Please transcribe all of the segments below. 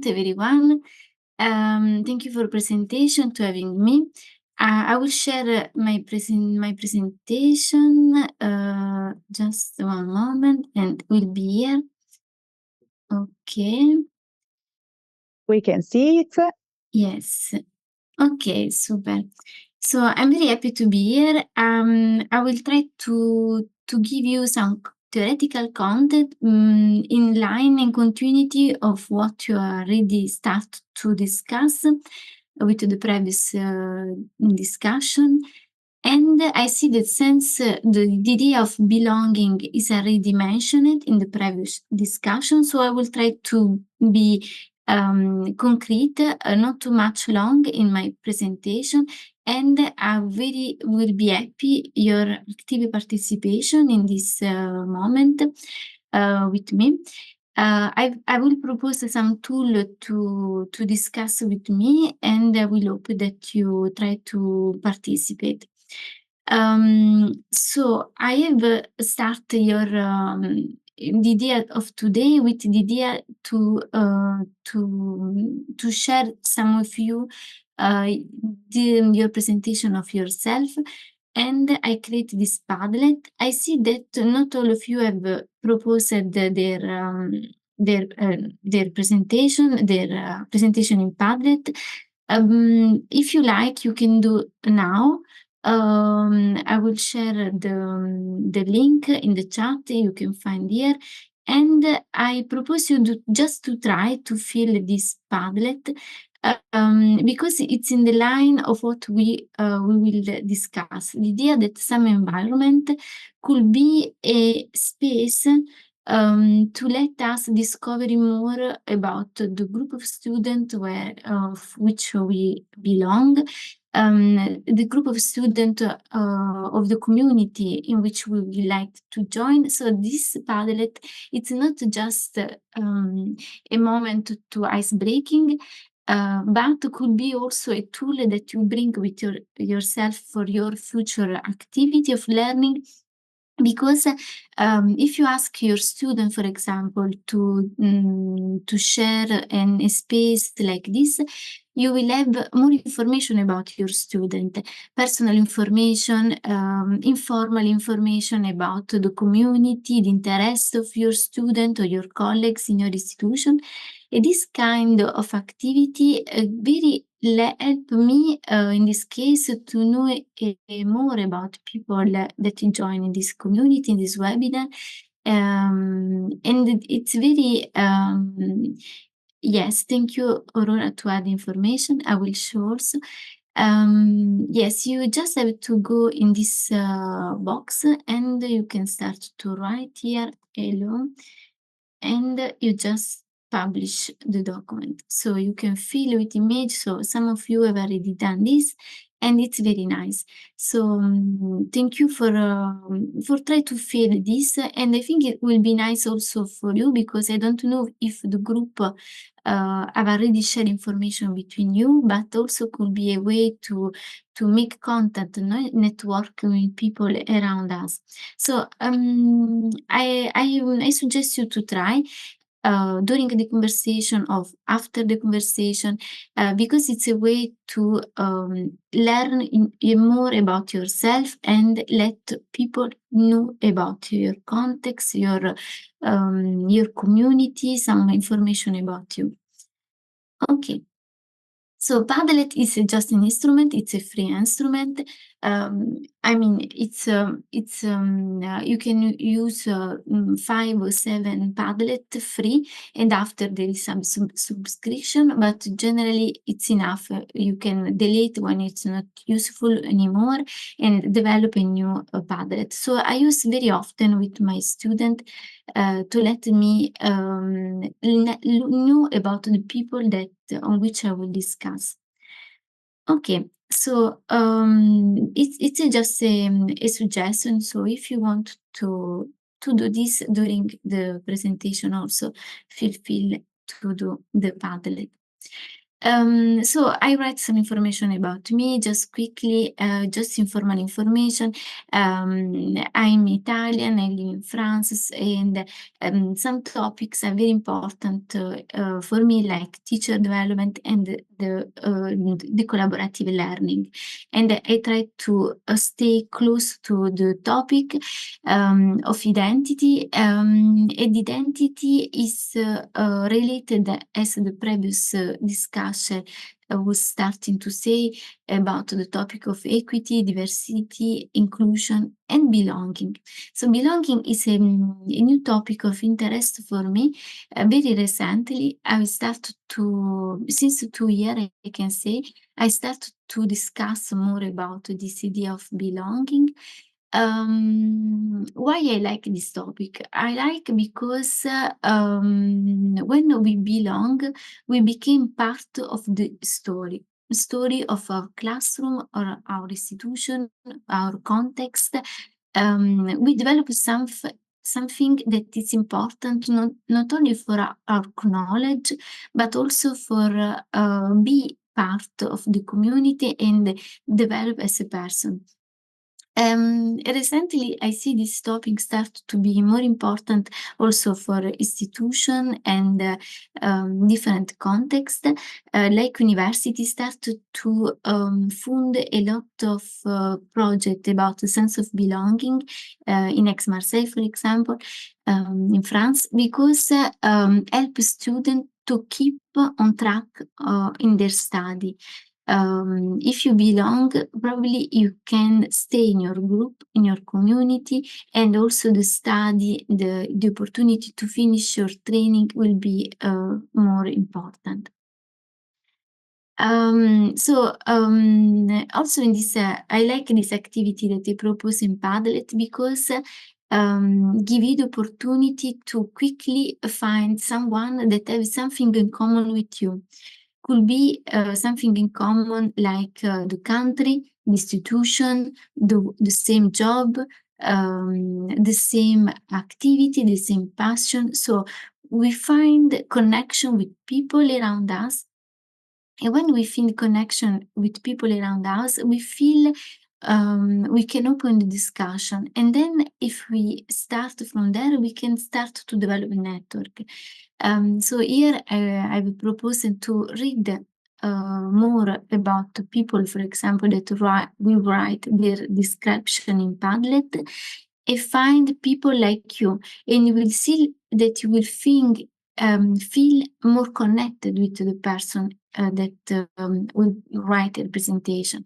afternoon to everyone. Thank you for presentation to having me. I will share my presentation. Just one moment, and will be here. Okay. We can see it. Yes. Okay, super. So I'm very happy to be here. I will try to give you some theoretical content in line and continuity of what you already start to discuss with the previous discussion. And I see that since the idea of belonging is already mentioned in the previous discussion, so I will try to be concrete, not too much long in my presentation, and I will be happy your active participation in this moment with me. I will propose some tool to discuss with me, and I will hope that you try to participate. So I have start your the idea of today with the idea to share some of you your presentation of yourself, and I create this Padlet. I see that not all of you have proposed their presentation in Padlet. If you like, you can do now. I will share the link in the chat you can find here. And I propose you just to try to fill this Padlet because it's in the line of what we will discuss. The idea that some environment could be a space to let us discover more about the group of students of which we belong, the group of students of the community in which we would like to join. So this Padlet, it's not just a moment to ice breaking, but could be also a tool that you bring with yourself for your future activity of learning. Because if you ask your student, for example, to share a space like this, you will have more information about your student, personal information, informal information about the community, the interest of your student or your colleagues in your institution. And this kind of activity very help me in this case to know more about people that join in this community, in this webinar. And it's very yes, thank you, Aurora, to add information. I will show also. Yes, you just have to go in this box and you can start to write here hello, and you just publish the document. So you can fill with image. So some of you have already done this, and it's very nice. So thank you for try to fill this, and I think it will be nice also for you, because I don't know if the group have already shared information between you, but also could be a way to make contact, network with people around us. So I suggest you to try during the conversation or after the conversation, because it's a way to learn more about yourself and let people know about your context, your community, some information about you. Okay. So Padlet is just an instrument. It's a free instrument. I mean, you can use 5 or 7 Padlet free, and after there is some subscription, but generally it's enough. You can delete when it's not useful anymore and develop a new Padlet. So I use very often with my student to let me know about the people that on which I will discuss. Okay, so it's just a suggestion. So if you want to do this during the presentation, also feel free to do the Padlet. So I write some information about me, just quickly, just informal information. I'm Italian, I live in France, and some topics are very important for me, like teacher development and the collaborative learning. And I try to stay close to the topic of identity. And identity is related, as the previous discussion was starting to say, about the topic of equity, diversity, inclusion, and belonging. So belonging is a new topic of interest for me. Very recently, I started to, since 2 years, I can say, I started to discuss more about this idea of belonging. Why I like this topic? I like because when we belong, we became part of the story of our classroom or our institution, our context. We develop something that is important not only for our knowledge, but also for be part of the community and develop as a person. Recently, I see this topic start to be more important also for institution and different context. Like university started to fund a lot of project about the sense of belonging in Aix-Marseille, for example, in France, because help students to keep on track in their study. If you belong, probably you can stay in your group, in your community, and also the study, the opportunity to finish your training will be more important. Also in this, I like this activity that they propose in Padlet because give you the opportunity to quickly find someone that has something in common with you. Could be something in common like the country, the institution, the same job, the same activity, the same passion. So we find connection with people around us. And when we feel connection with people around us, we feel we can open the discussion. And then if we start from there, we can start to develop a network. So here I will propose to read more about the people, for example, that will write their description in Padlet, and find people like you, and you will see that you will feel more connected with the person that will write a presentation.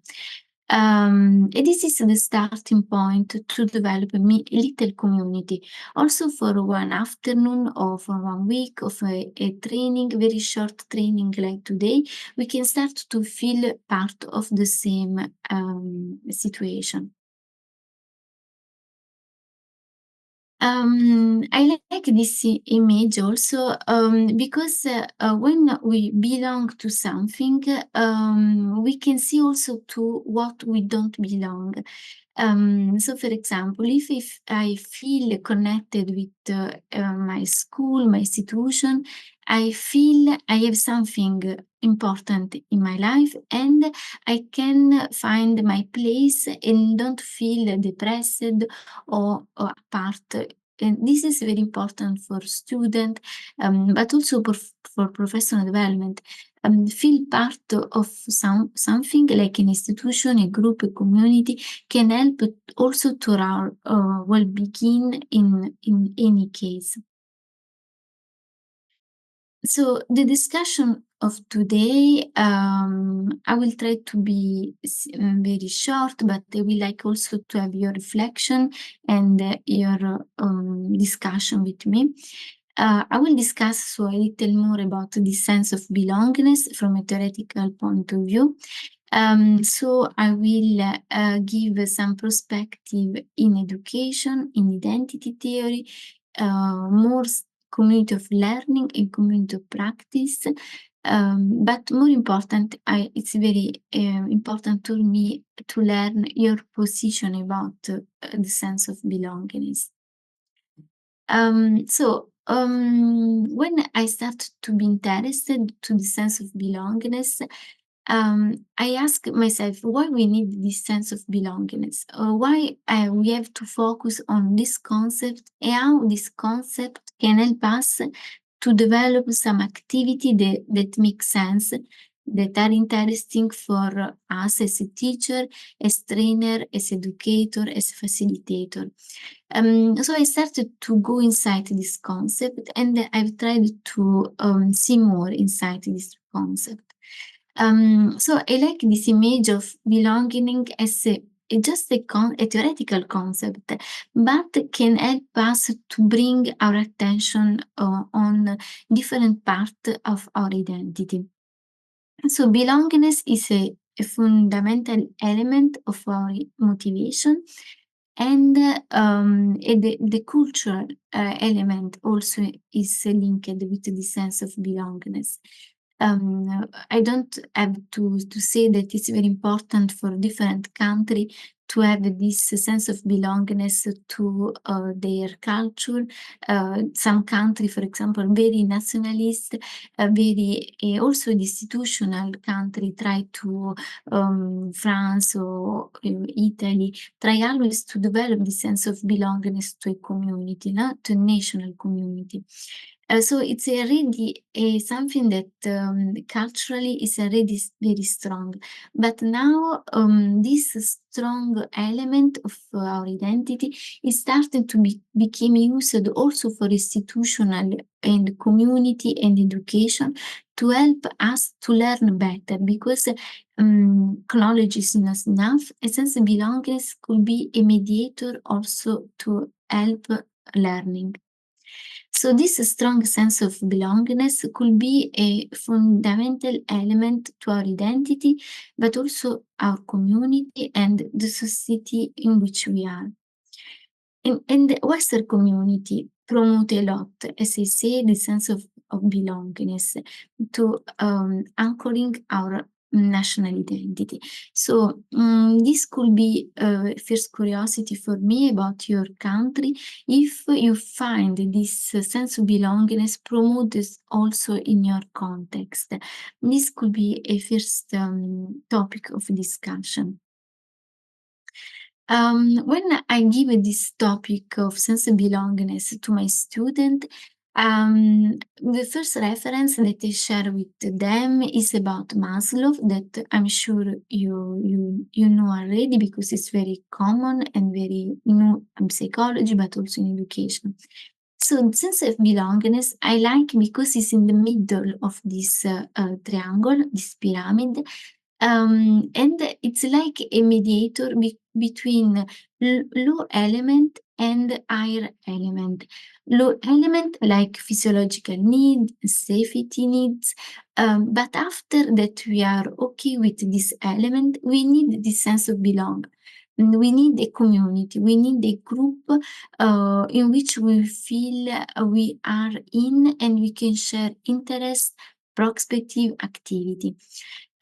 And this is the starting point to develop a little community. Also for one afternoon or for 1 week of a training, very short training like today, we can start to feel part of the same situation. I like this image also because when we belong to something, we can see also to what we don't belong. So for example, if I feel connected with my school, my institution, I feel I have something important in my life and I can find my place and don't feel depressed or apart. And this is very important for student, but also for professional development. Feel part of something like an institution, a group, a community can help also to our well-being in any case. So the discussion of today, I will try to be very short, but I will like also to have your reflection and your discussion with me. I will discuss so a little more about the sense of belongingness from a theoretical point of view. So I will give some perspective in education, in identity theory, more community of learning and community of practice. But more important, it's very important to me to learn your position about the sense of belongingness. So When I started to be interested to the sense of belongingness, I ask myself why we need this sense of belongingness, why we have to focus on this concept and how this concept can help us to develop some activity that makes sense, that are interesting for us as a teacher, as trainer, as educator, as facilitator. So I started to go inside this concept and I've tried to see more inside this concept. So I like this image of belonging as just a theoretical concept, but can help us to bring our attention on different part of our identity. So belongingness is a fundamental element of our motivation and the cultural element also is linked with the sense of belongingness. I don't have to say that it's very important for different country to have this sense of belongingness to their culture. Some country, for example, very nationalist, very also the institutional country try to France or Italy try always to develop the sense of belongingness to a community, not to a national community. So it's already something that culturally is already very strong. But now this strong element of our identity is starting to become used also for institutional and community and education to help us to learn better because knowledge is not enough. A sense of belongingness could be a mediator also to help learning. So this strong sense of belongingness could be a fundamental element to our identity, but also our community and the society in which we are. And the Western community promote a lot, as I say, the sense of belongingness to anchoring our national identity. So this could be first curiosity for me about your country. If you find this sense of belongingness promoted also in your context, this could be a first topic of discussion. When I give this topic of sense of belongingness to my student, the first reference that I share with them is about Maslow, that I'm sure you know already because it's very common and very new in psychology, but also in education. So sense of belongingness I like because it's in the middle of this triangle, this pyramid, and it's like a mediator between low element and higher element. Low element like physiological need, safety needs, but after that we are okay with this element, we need this sense of belong. We need a community, we need a group in which we feel we are in and we can share interest, prospective activity.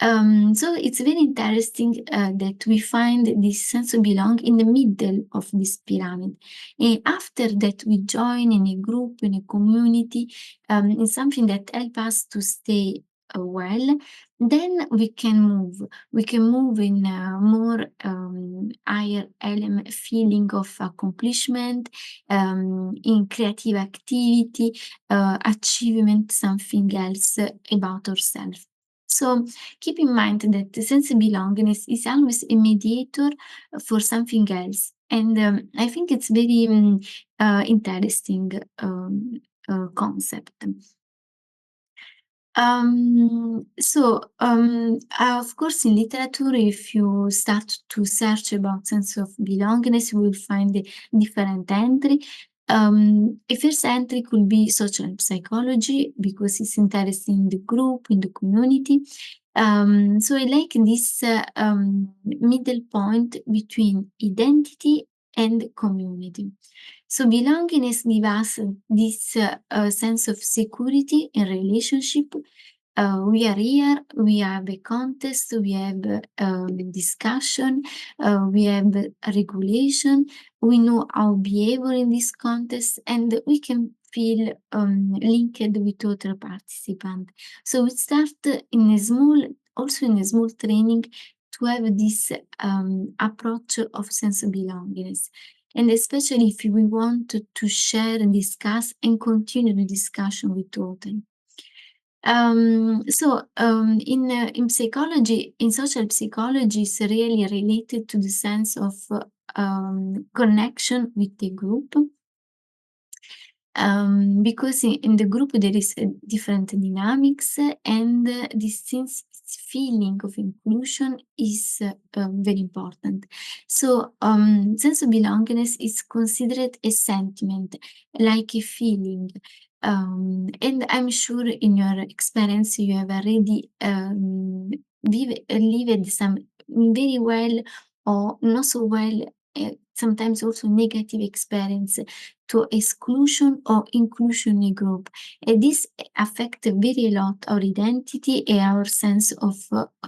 So it's very interesting that we find this sense of belong in the middle of this pyramid. And after that, we join in a group, in a community, in something that helps us to stay well. Then we can move. We can move in a more higher element, feeling of accomplishment, in creative activity, achievement, something else about ourselves. So keep in mind that the sense of belongingness is always a mediator for something else. And I think it's very interesting concept. Of course, in literature, if you start to search about sense of belongingness, you will find a different entry. A first entry could be social psychology because it's interested in the group, in the community. So I like this middle point between identity and community. So belongingness give us this sense of security in relationship. We are here, we have a contest, we have discussion, we have regulation, we know our behavior in this contest, and we can feel linked with other participant. So we start in a small training to have this approach of sense of belongingness. And especially if we want to share and discuss and continue the discussion with others. In psychology, in social psychology, is really related to the sense of connection with the group. Because in the group there is a different dynamics, and this feeling of inclusion is very important. So sense of belongingness is considered a sentiment, like a feeling. And I'm sure in your experience you have already lived some very well or not so well, sometimes also negative experience to exclusion or inclusion in group. And this affect very a lot our identity and our sense of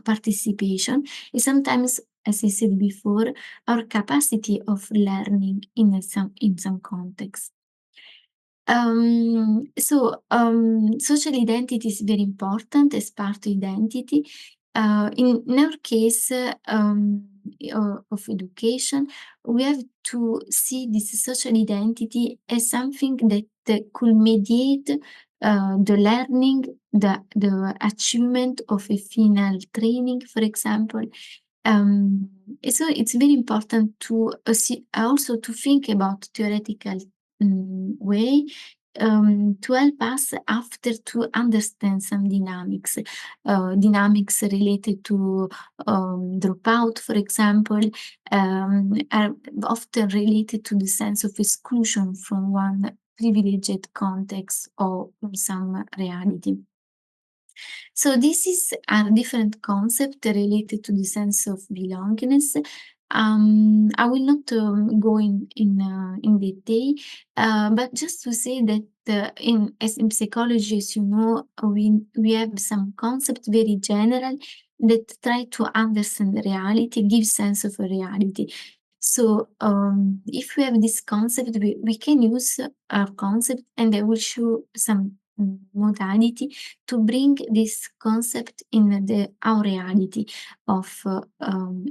participation, and sometimes, as I said before, our capacity of learning in some context. Social identity is very important as part of identity. In our case of education, we have to see this social identity as something that could mediate the learning, the achievement of a final training, for example. So it's very important to also to think about theoretical way to help us after to understand some dynamics related to dropout, for example, are often related to the sense of exclusion from one privileged context or from some reality. So this is a different concept related to the sense of belongingness. I will not go in detail, but just to say that in psychology, as you know, we have some concept very general that try to understand the reality, give sense of a reality. So if we have this concept, we can use our concept, and I will show some modality to bring this concept in our reality of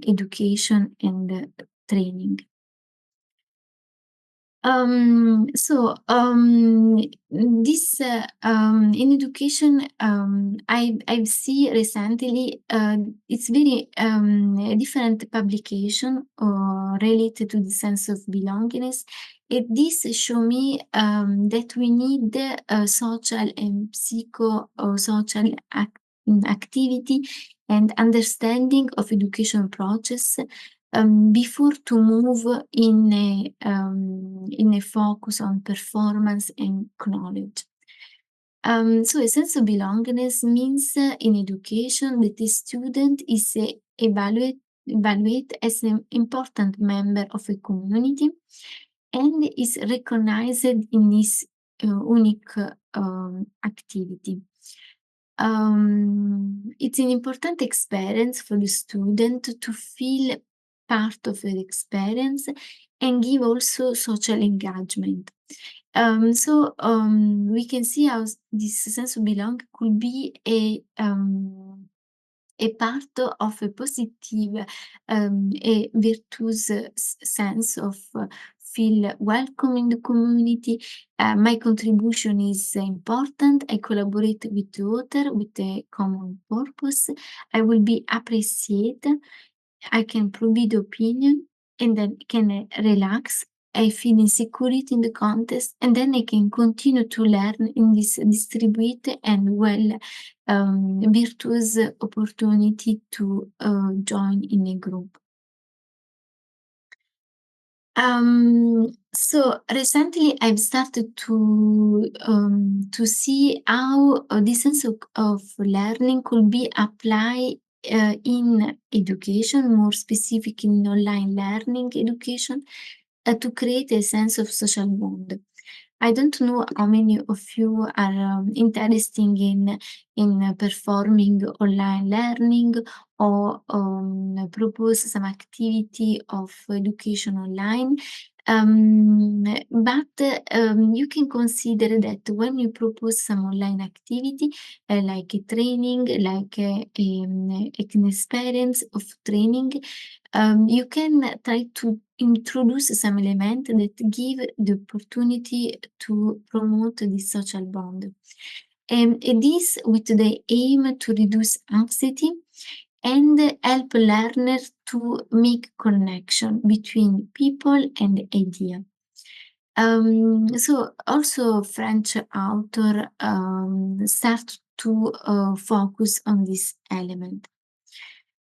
education and training. This in education, I've seen recently it's very different publication related to the sense of belongingness. This show me that we need social and social activity and understanding of education process before to move in a focus on performance and knowledge. So a sense of belongingness means in education that the student is evaluate as an important member of a community and is recognized in this unique activity. It's an important experience for the student to feel part of the experience and give also social engagement. We can see how this sense of belong could be a part of a positive, a virtuous sense of feel welcome in the community. My contribution is important. I collaborate with the other with a common purpose. I will be appreciated. I can provide opinion, and then can relax. I feel insecurity in the context, and then I can continue to learn in this distributed and well virtuous opportunity to join in a group. So recently I've started to see how this sense of learning could be applied in education, more specific in online learning education, to create a sense of social bond. I don't know how many of you are interested in performing online learning or propose some activity of education online. But you can consider that when you propose some online activity, like a training, like an experience of training, you can try to introduce some element that give the opportunity to promote the social bond. And this with the aim to reduce anxiety and help learners to make connection between people and idea. So also French author start to focus on this element.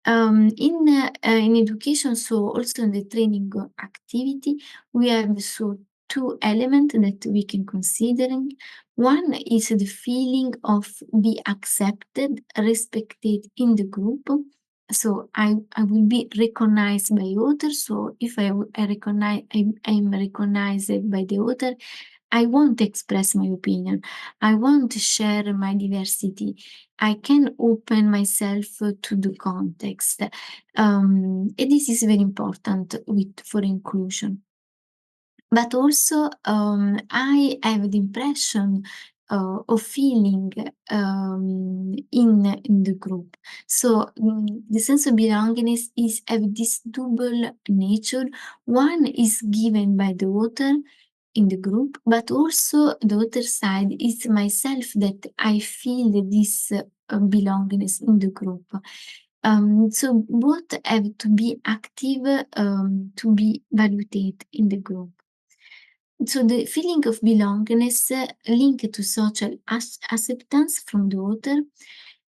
In education, so also in the training activity, we have so two elements that we can considering. One is the feeling of be accepted, respected in the group. So I will be recognized by others. So if I'm recognized by the other, I won't express my opinion. I won't share my diversity. I can open myself to the context. And this is very important for inclusion. But also, I have the impression of feeling in the group. So the sense of belongingness is have this double nature. One is given by the author in the group, but also the other side is myself that I feel this belongingness in the group. So both have to be active to be valued in the group. So the feeling of belongingness linked to social acceptance from the author,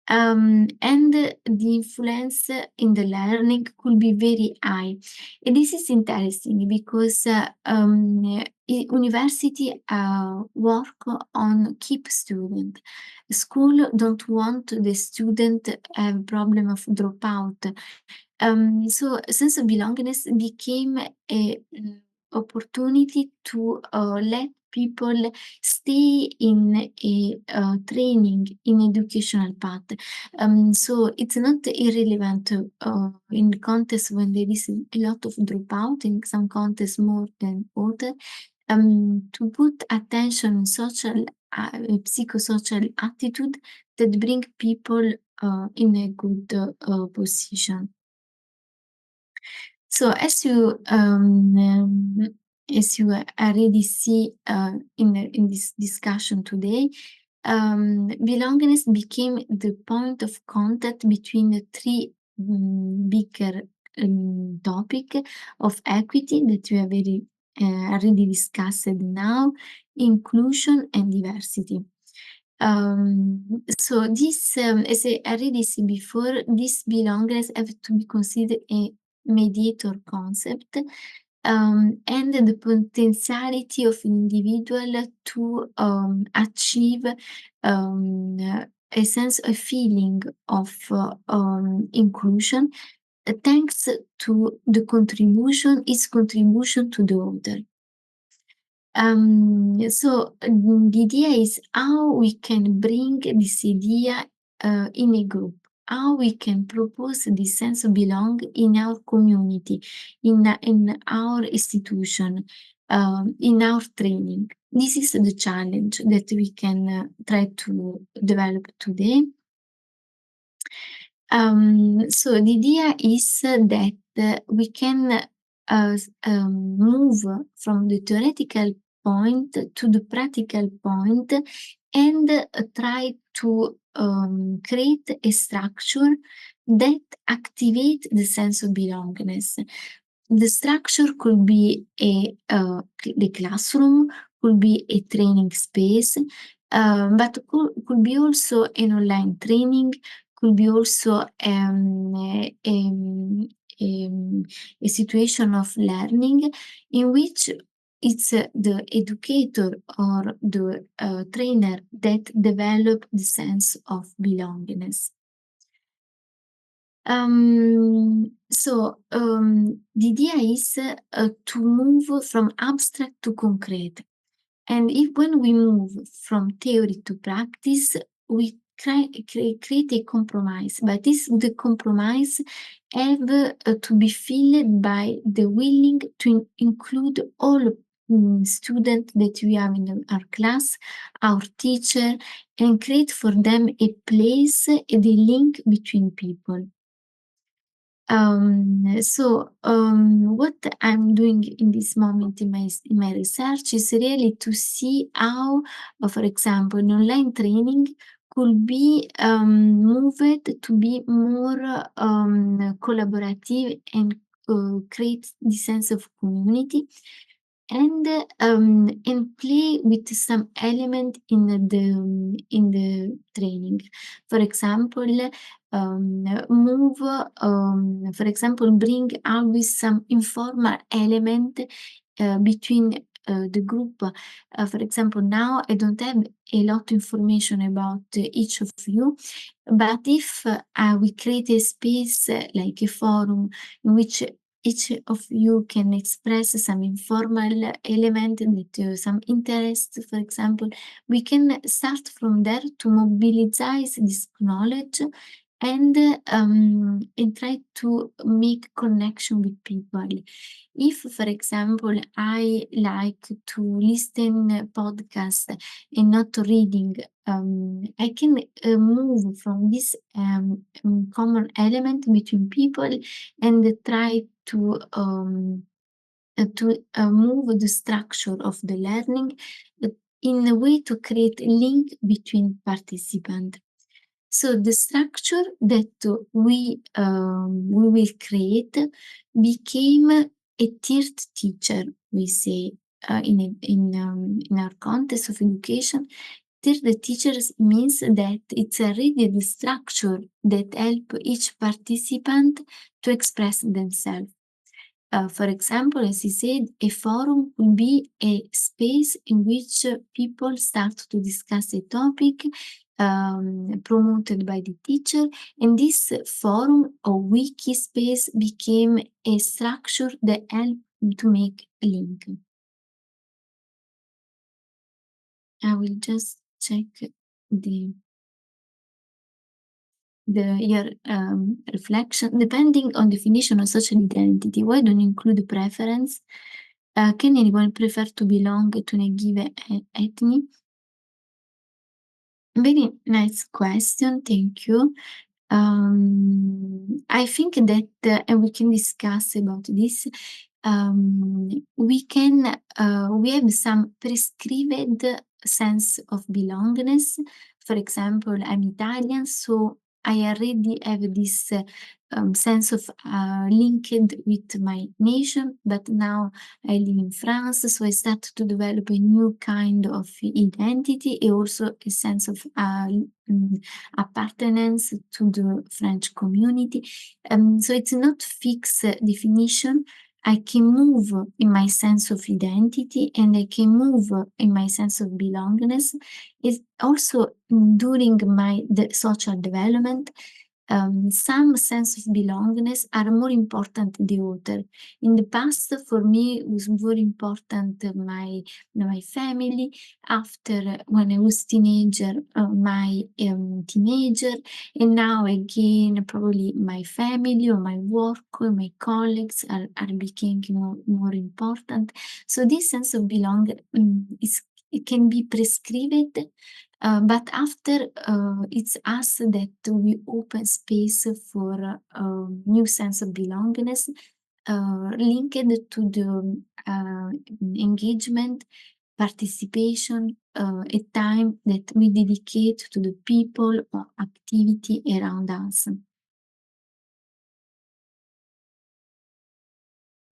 and the influence in the learning could be very high. And this is interesting because university work on keep student. School don't want the student have problem of dropout. So sense of belongingness became a opportunity to let people stay in a training in educational path. So it's not irrelevant in context when there is a lot of dropout, in some context more than other, to put attention on social psychosocial attitude that bring people in a good position. So as you already see in this discussion today, belongingness became the point of contact between the three bigger topic of equity that we have already discussed now, inclusion and diversity. So this, as I already said before, this belongingness have to be considered a mediator concept, and the potentiality of an individual to achieve a sense, a feeling of inclusion, thanks to the contribution, its contribution to the other. So the idea is how we can bring this idea in a group, how we can propose this sense of belong in our community, in our institution, in our training. This is the challenge that we can try to develop today. So the idea is that we can move from the theoretical point to the practical point and try to create a structure that activate the sense of belongingness. The structure could be the classroom, could be a training space, but could be also an online training, could be also a situation of learning in which it's the educator or the trainer that develop the sense of belongingness. The idea is to move from abstract to concrete. And when we move from theory to practice, we create a compromise, but the compromise have to be filled by the willing to include all student that we have in our class, our teacher, and create for them a place, the link between people. What I'm doing in this moment in my research is really to see how, for example, an online training could be moved to be more collaborative and create the sense of community and play with some element in the training. For example, for example, bring always some informal element between the group. For example, now I don't have a lot of information about each of you, but if we create a space like a forum in which each of you can express some informal element that some interest, for example, we can start from there to mobilize this knowledge and try to make connection with people. If, for example, I like to listen podcast and not reading, I can move from this common element between people and try to move the structure of the learning uh, in a way to create a link between participants. So the structure that we will create became a tiered teacher, we say, in our context of education. Tiered teachers means that it's already the structure that help each participant to express themselves. For example, as he said, a forum will be a space in which people start to discuss a topic promoted by the teacher, and this forum or wiki space became a structure that helped to make a link. I will just check the your reflection. Depending on definition of social identity, why don't you include preference? Can anyone prefer to belong to a given ethnic? Very nice question, thank you. I think that, and we can discuss about this, we have some prescribed sense of belongingness. For example, I'm Italian, so I already have this sense of linked with my nation, but now I live in France, so I start to develop a new kind of identity and also a sense of appartenance to the French community. So it's not fixed definition. I can move in my sense of identity and I can move in my sense of belongingness. It's also during the social development. Some sense of belongingness are more important than the other. In the past, for me, it was very important my family. After, when I was teenager, my teenager, and now again, probably my family or my work or my colleagues are becoming more important. So this sense of belonging it can be prescribed, but after it's us that we open space for new sense of belongingness linked to the engagement, participation, a time that we dedicate to the people or activity around us.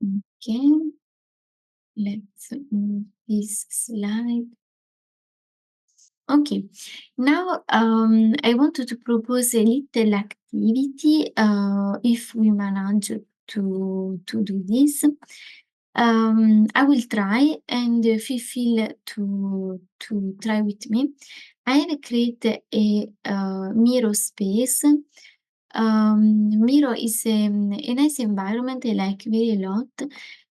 Okay, let's move this slide. Okay, now I wanted to propose a little activity if we manage to do this. I will try and feel free to try with me. I have created a Miro space. Miro is a nice environment I like very a lot.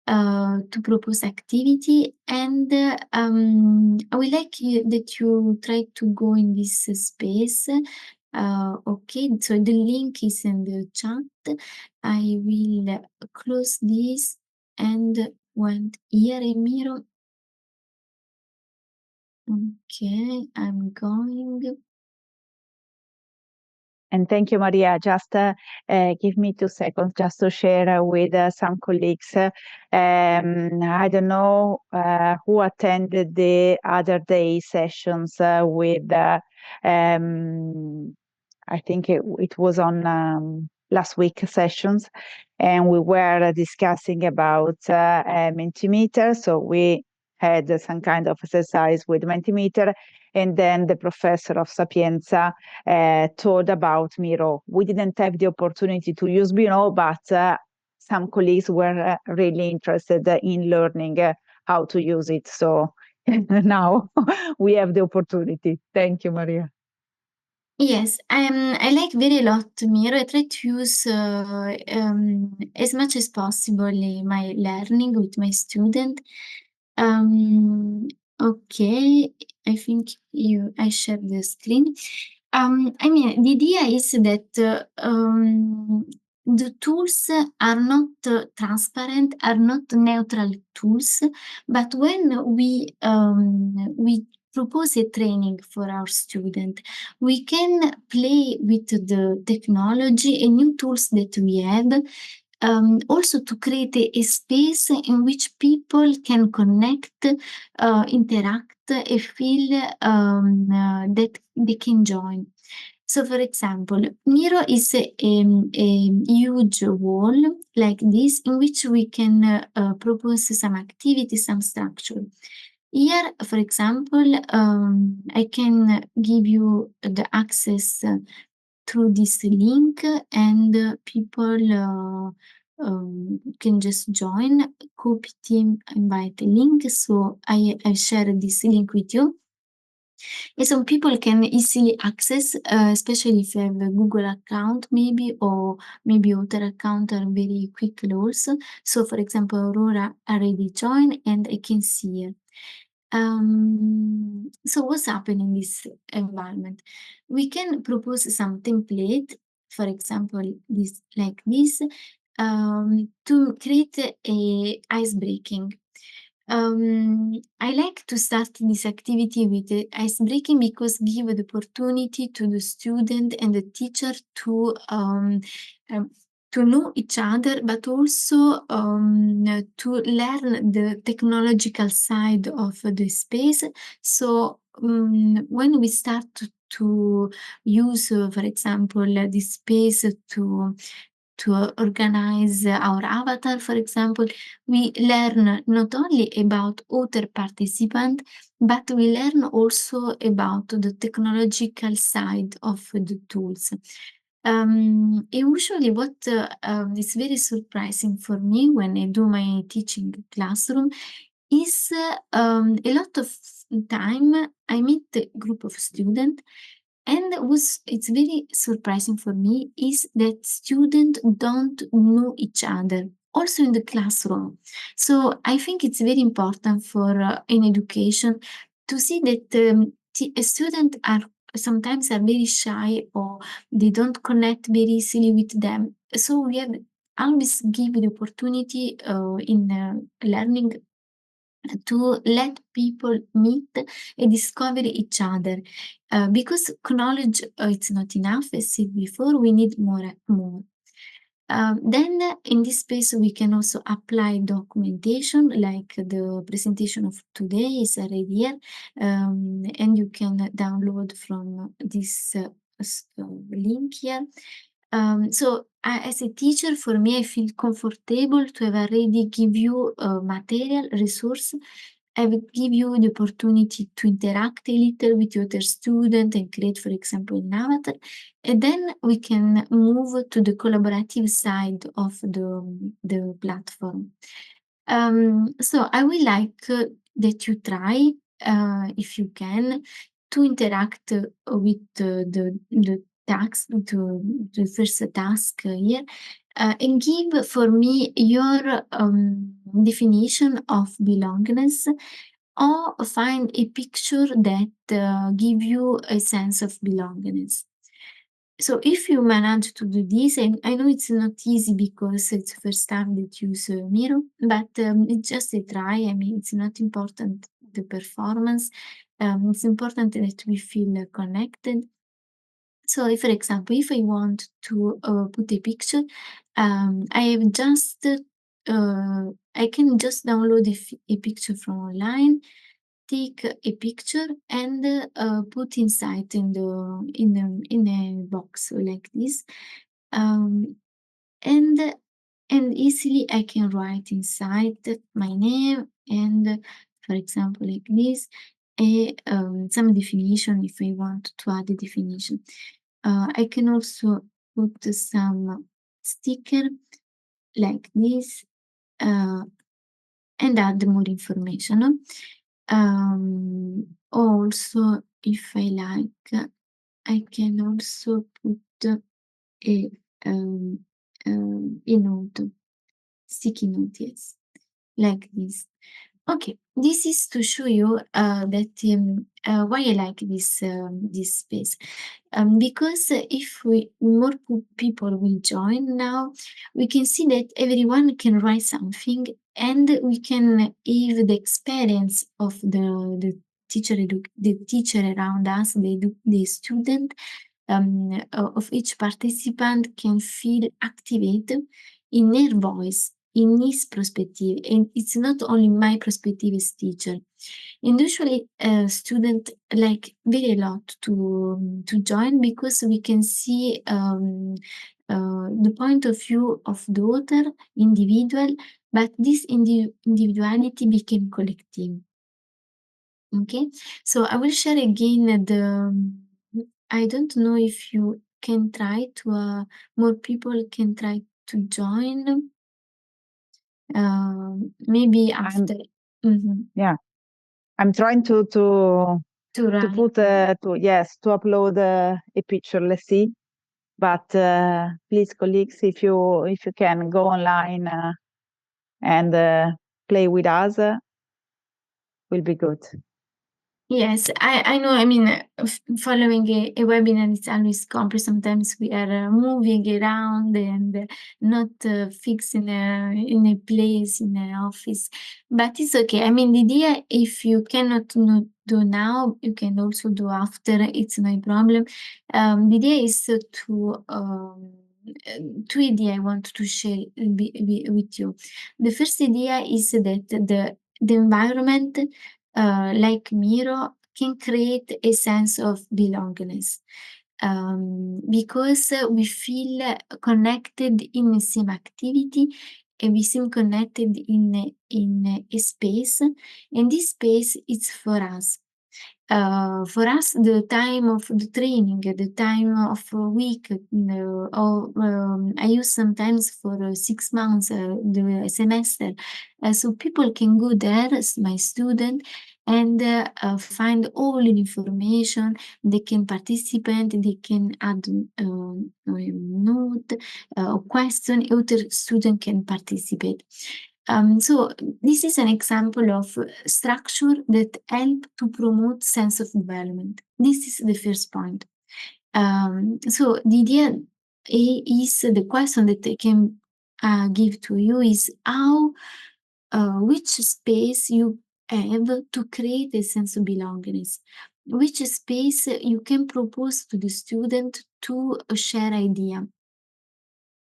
to propose activity, and I would like that you try to go in this space. Okay, so the link is in the chat. I will close this and went here in mirror. Okay, I'm going. And thank you, Maria. Just give me 2 seconds just to share with some colleagues. I don't know who attended the other day sessions with, I think it was on last week sessions, and we were discussing about Mentimeter. So we had some kind of exercise with Mentimeter, and then the professor of Sapienza told about Miro. We didn't have the opportunity to use Miro, but some colleagues were really interested in learning how to use it. So now we have the opportunity. Thank you, Maria. Yes, I like very a lot Miro. I try to use as much as possible in my learning with my student. Okay, I think I shared the screen. I mean, the idea is that the tools are not transparent, are not neutral tools, but when we propose a training for our student, we can play with the technology and new tools that we have, also to create a space in which people can connect, interact, and feel that they can join. So, for example, Miro is a huge wall like this in which we can propose some activity, some structure. Here, for example, I can give you the access through this link, and people can just join. Copy team invite link. So I share this link with you. And some people can easily access, especially if you have a Google account, maybe, or maybe other account are very quickly also. So, for example, Aurora already joined, and I can see her. So what's happening in this environment? We can propose some template, for example, this like this, to create a ice breaking. I like to start this activity with the ice breaking because give the opportunity to the student and the teacher um, to know each other, but also to learn the technological side of the space. So when we start to use, for example, this space to organize our avatar, for example, we learn not only about other participant, but we learn also about the technological side of the tools. Usually what is very surprising for me when I do my teaching classroom is a lot of time I meet a group of students, and it's very surprising for me is that students don't know each other also in the classroom. So I think it's very important for in education to see that students are sometimes are very shy, or they don't connect very easily with them. So we have always give the opportunity in learning to let people meet and discover each other, because knowledge it's not enough. As said before, we need more. Then in this space we can also apply documentation, like the presentation of today is already here, and you can download from this link here. So as a teacher, for me, I feel comfortable to have already give you material, resource. I will give you the opportunity to interact a little with your other student and create, for example, an avatar. And then we can move to the collaborative side of the platform. So I would like that you try, if you can, to interact with the task, the first task here, and give for me your definition of belongingness, or find a picture that give you a sense of belongingness. So if you manage to do this, and I know it's not easy because it's the first time that you use Miro, but it's just a try. I mean, it's not important the performance. It's important that we feel connected. So if, for example, if I want to put a picture, I have just I can just download a picture from online, take a picture and put inside in a box like this. Um, and and easily I can write inside my name and, for example, like this, some definition if I want to add a definition. I can also put some sticker like this, and add more information. Also, if I like, I can also put a a note, sticky note, yes, like this. Okay, this is to show you that why I like this space. Because if more people will join now, we can see that everyone can write something, and we can have the experience of the teacher around us, the student, of each participant can feel activated in their voice, in his perspective, and it's not only my perspective as teacher. And usually, student like very a lot to join because we can see the point of view of the author, individual, but this individuality became collective. Okay, so I will share again I don't know if you can try to more people can try to join. Maybe after. Yeah, I'm trying to Write. put to upload a picture. Let's see. But please, colleagues, if you can go online and play with us, will be good. Yes, I know. I mean, following a webinar is always complex. Sometimes we are moving around and not fixed in a place, in an office. But it's okay. I mean, the idea, if you cannot do now, you can also do after. It's no problem. The idea is two idea I want to share with you. The first idea is that the environment like Miro, can create a sense of belongingness. Because we feel connected in the same activity and we seem connected in a space, and this space is for us. For us, the time of the training, the time of a week, or I use sometimes for 6 months, the semester. So people can go there, as my student, and find all the information. They can participate, they can add a note, or question, other student can participate. So this is an example of structure that help to promote sense of development. This is the first point. So the idea is the question that I can give to you is how, which space you have to create a sense of belongingness, which space you can propose to the student to share idea.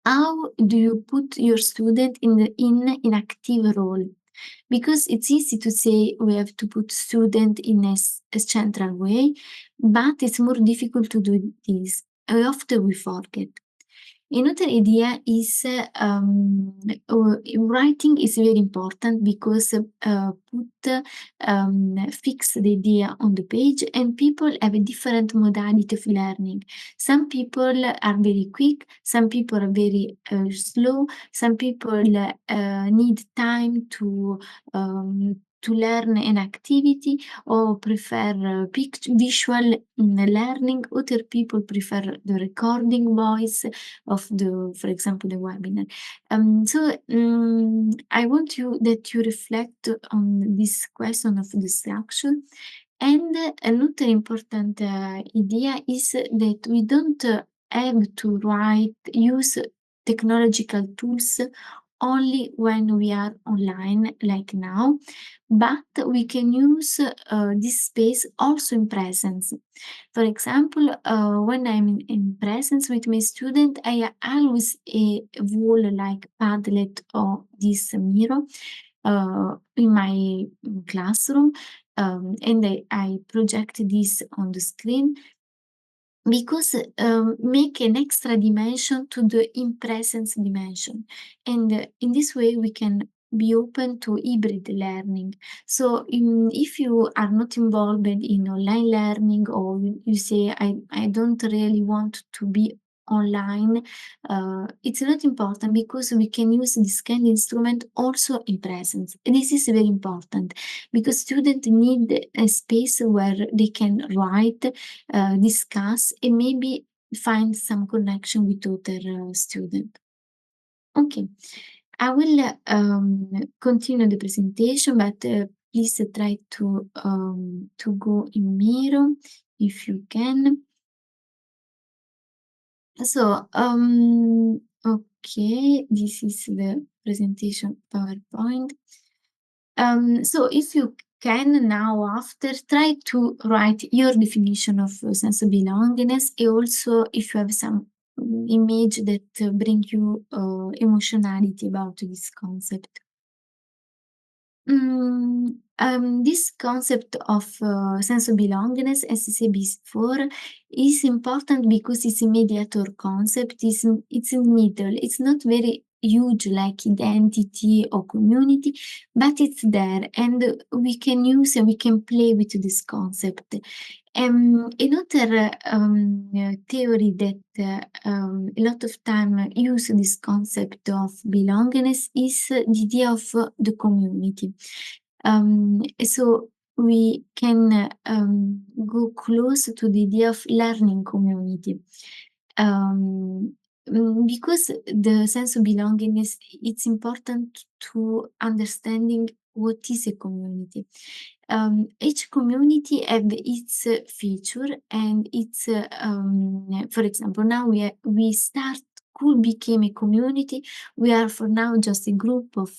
How do you put your student in active role? Because it's easy to say we have to put student in a central way, but it's more difficult to do this. Often we forget. Another idea is writing is very important because put fix the idea on the page, and people have a different modality of learning. Some people are very quick, some people are very slow, some people need time to learn an activity or prefer visual learning. Other people prefer the recording voice of for example, the webinar. I want that you reflect on this question of the structure. And another important idea is that we don't have to use technological tools only when we are online, like now, but we can use this space also in presence. For example, when I'm in presence with my student, I always a wall like Padlet or this mirror in my classroom, and I project this on the screen because make an extra dimension to the in-presence dimension. And in this way, we can be open to hybrid learning. So if you are not involved in online learning, or you say, I don't really want to be online, it's not important because we can use this kind of instrument also in presence. And this is very important because students need a space where they can write, discuss, and maybe find some connection with other student. Okay, I will continue the presentation, but please try to go in mirror if you can. So, okay, this is the presentation PowerPoint. So if you can now, after, try to write your definition of sense of belongingness, and also if you have some image that bring you emotionality about this concept. This concept of sense of belongingness, as I said before, is important because it's a mediator concept. It's in the middle. It's not very huge like identity or community, but it's there, and we can use and we can play with this concept. Another theory that a lot of time use this concept of belongingness is the idea of the community. So we can go close to the idea of learning community. Because the sense of belongingness, it's important to understanding what is a community. Each community have its feature and its, for example, now we could become a community. We are for now just a group of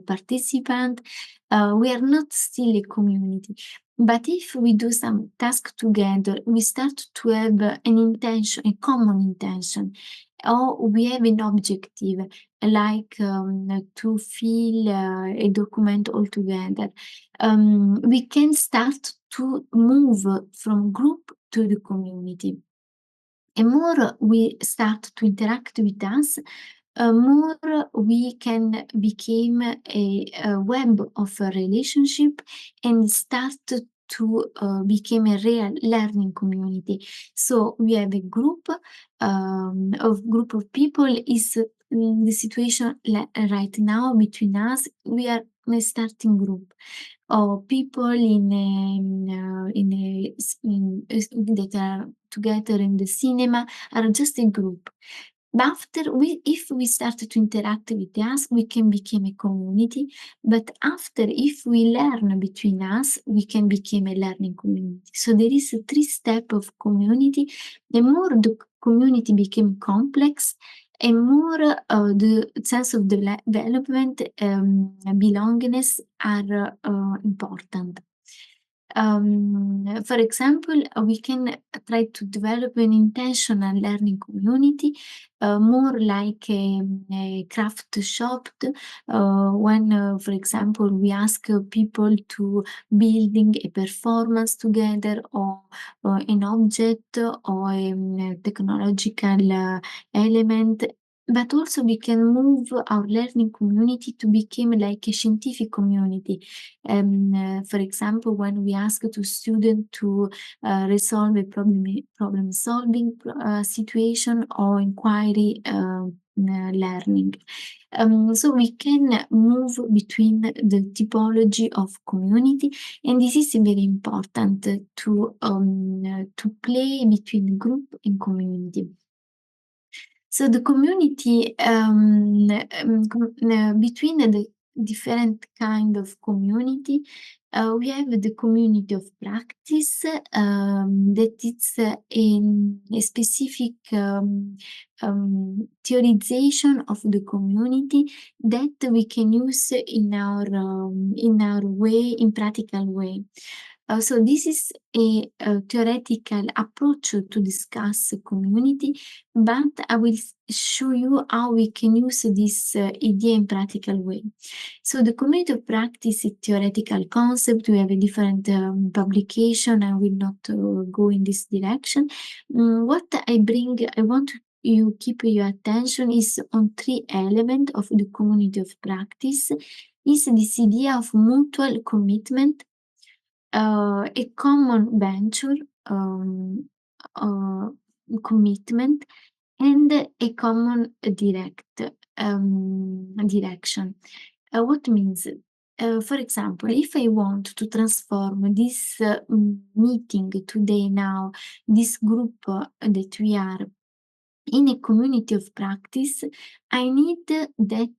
participants. We are not still a community. But if we do some task together, we start to have an intention, a common intention, or we have an objective, like to fill a document all together. We can start to move from group to the community. And more we start to interact with us, more we can become a web of a relationship and start to become a real learning community. So we have a group of people is the situation right now between us. We are a starting group of people that are together in the cinema are just a group. But if we start to interact with us, we can become a community. But after, if we learn between us, we can become a learning community. So there is a 3-step of community. The more the community became complex, and more the sense of development, belongingness are important. For example, we can try to develop an intentional learning community, more like a craft shop, when, for example, we ask people to building a performance together, or an object, or a technological element. but also we can move our learning community to become like a scientific community. For example, when we ask to student to resolve a problem solving situation or inquiry learning. So we can move between the typology of community, and this is very important to play between group and community. So the community between the different kind of community, we have the community of practice that it's a specific theorization of the community that we can use in our way, in practical way. So this is a theoretical approach to discuss community, but I will show you how we can use this idea in practical way. So the community of practice is theoretical concept. We have a different publication. I will not go in this direction. What I want you keep your attention is on three elements of the community of practice. Is this idea of mutual commitment, a common venture, uh, commitment, and a common direction. What means? For example, if I want to transform this meeting today now, this group that we are in a community of practice, I need that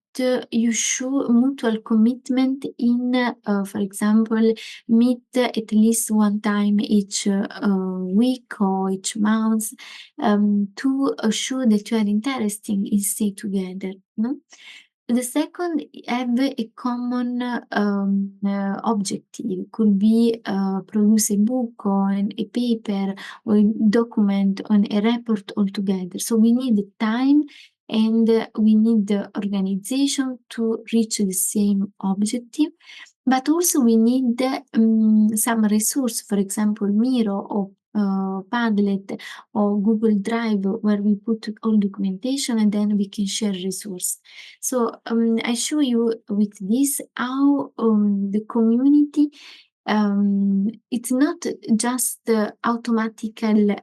you show mutual commitment in, for example, meet at least one time each week or each month to show that you are interested in stay together. No? The second, have a common objective. Could be produce a book or a paper or a document on a report altogether. So we need time and we need the organization to reach the same objective. But also we need some resource, for example, Miro or Padlet or Google Drive, where we put all documentation and then we can share resource. So I show you with this how the community, it's not just automatical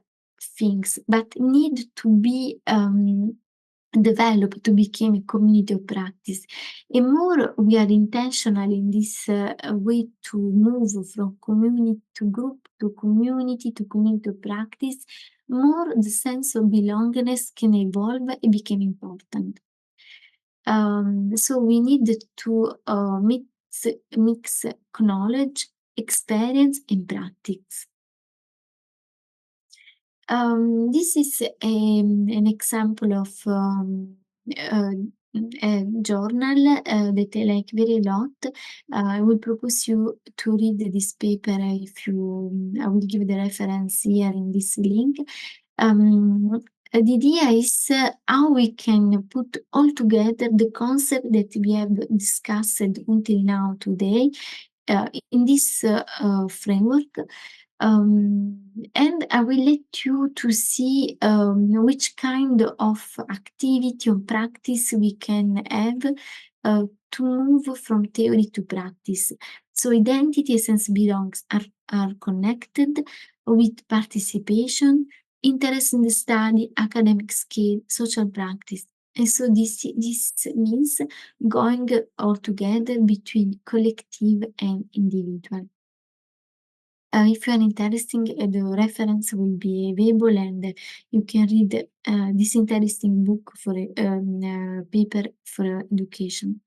things, but need to be developed to become a community of practice. And more we are intentional in this way to move from community to group to community of practice, more the sense of belongingness can evolve and become important. So we need to mix knowledge, experience, and practice. This is an example of a journal that I like very lot. I will propose you to read this paper if you. I will give the reference here in this link. The idea is how we can put all together the concept that we have discussed until now today in this framework. And I will let you to see which kind of activity or practice we can have to move from theory to practice. So identity and sense belongs are connected with participation, interest in the study, academic skill, social practice. And so this means going all together between collective and individual. If you are interested, the reference will be available and you can read this interesting book for paper for education.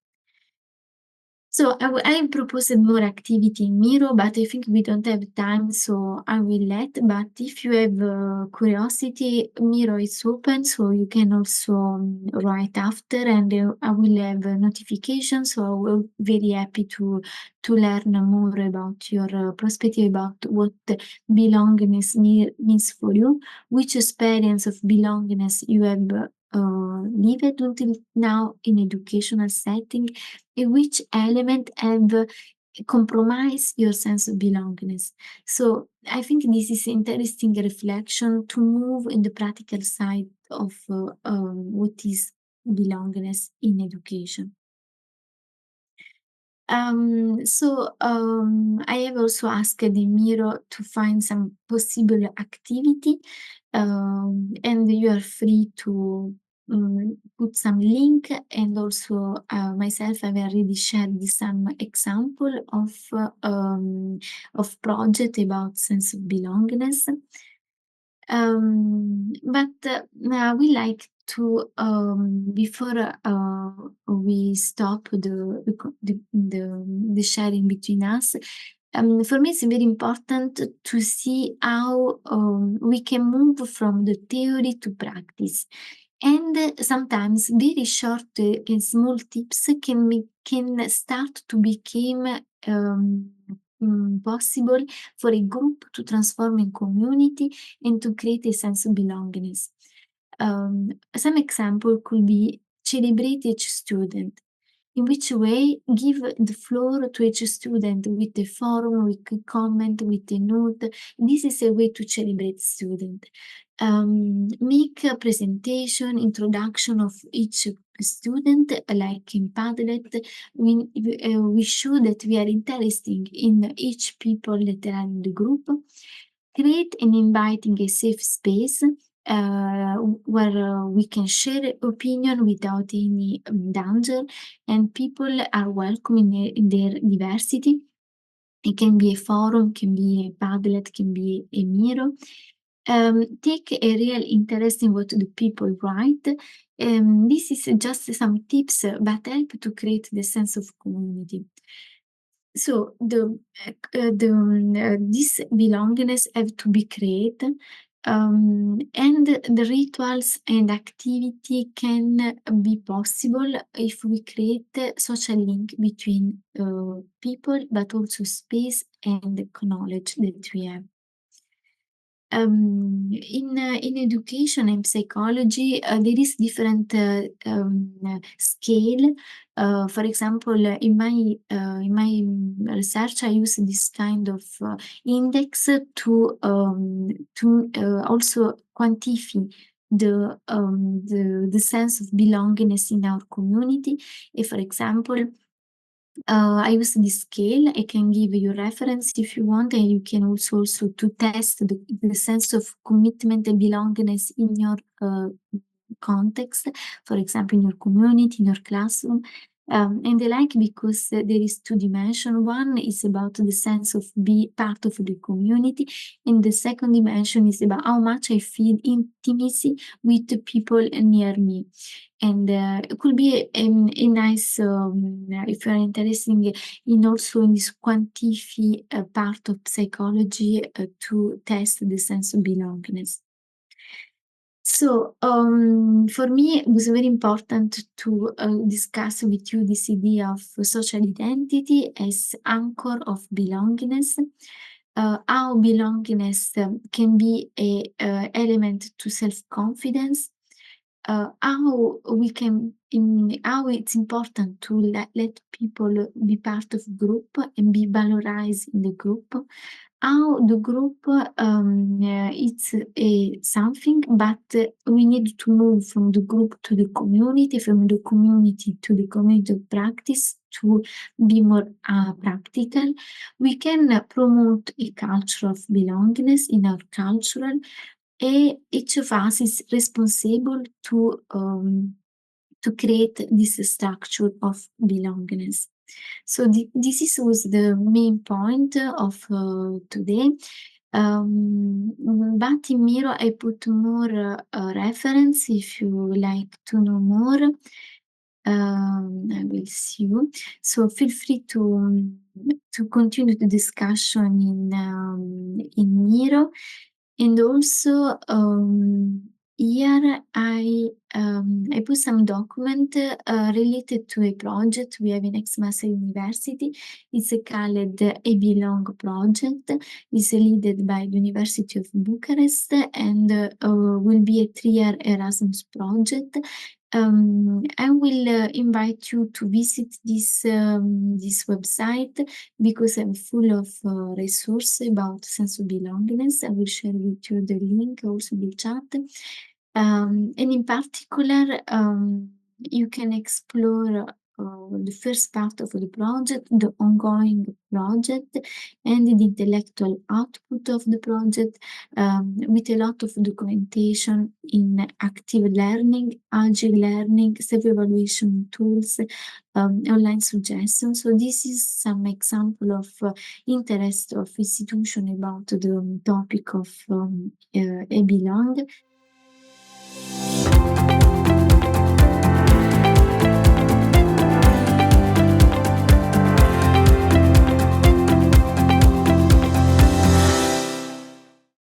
So I proposed more activity in Miro, but I think we don't have time, so I will let. But if you have curiosity, Miro is open, so you can also write after, and I will have a notification. So I will very happy to learn more about your perspective about what belongingness means for you, which experience of belongingness you have lived until now in educational setting, in which element have compromised your sense of belongingness. So I think this is interesting reflection to move in the practical side of what is belongingness in education. I have also asked the Miro to find some possible activity, and you are free to put some link, and also myself, I've already shared some example of project about sense of belongingness. We like to before we stop the sharing between us. For me, it's very important to see how we can move from the theory to practice. And sometimes very short and small tips can start to become possible for a group to transform in community and to create a sense of belongingness. Some example could be celebrate each student. In which way give the floor to each student with a forum, with a comment, with a note. This is a way to celebrate student. Make a presentation, introduction of each student, like in Padlet. We show that we are interested in each people that are in the group. Create and inviting a safe space where we can share opinion without any danger, and people are welcome in their diversity. It can be a forum, can be a Padlet, can be a Miro. Take a real interest in what the people write. This is just some tips, but help to create the sense of community. So this belongingness have to be created, and the rituals and activity can be possible if we create such a link between people, but also space and the knowledge that we have. In education and psychology, there is different scale. For example, in my research, I use this kind of index to also quantify the sense of belongingness in our community. If, for example, I use this scale. I can give you reference if you want, and you can also to test the sense of commitment and belongingness in your context, for example, in your community, in your classroom. And I like because there is two dimension. One is about the sense of be part of the community, and the second dimension is about how much I feel intimacy with the people near me. And it could be a nice, if you're interested in also in this quantify part of psychology to test the sense of belongingness. So, for me, it was very important to discuss with you this idea of social identity as anchor of belongingness. How belongingness can be a element to self-confidence. How it's important to let people be part of group and be valorized in the group. How the group it's something, but we need to move from the group to the community, from the community to the community of practice to be more practical. We can promote a culture of belongingness in our cultural, and each of us is responsible to create this structure of belongingness. So this was the main point of today. But in Miro, I put more reference if you like to know more. I will see you. So feel free to continue the discussion in Miro. And also, here I put some document related to a project we have in Aix-Marseille University. It's called A Belong project. It's led by the University of Bucharest and will be a 3-year Erasmus project. I will invite you to visit this website because I'm full of resources about sense of belongingness. I will share with you the link also in the chat. And in particular, you can explore the first part of the project, the ongoing project, and the intellectual output of the project, with a lot of documentation in active learning, agile learning, self-evaluation tools, online suggestions. So this is some example of interest of institution about the topic of belong.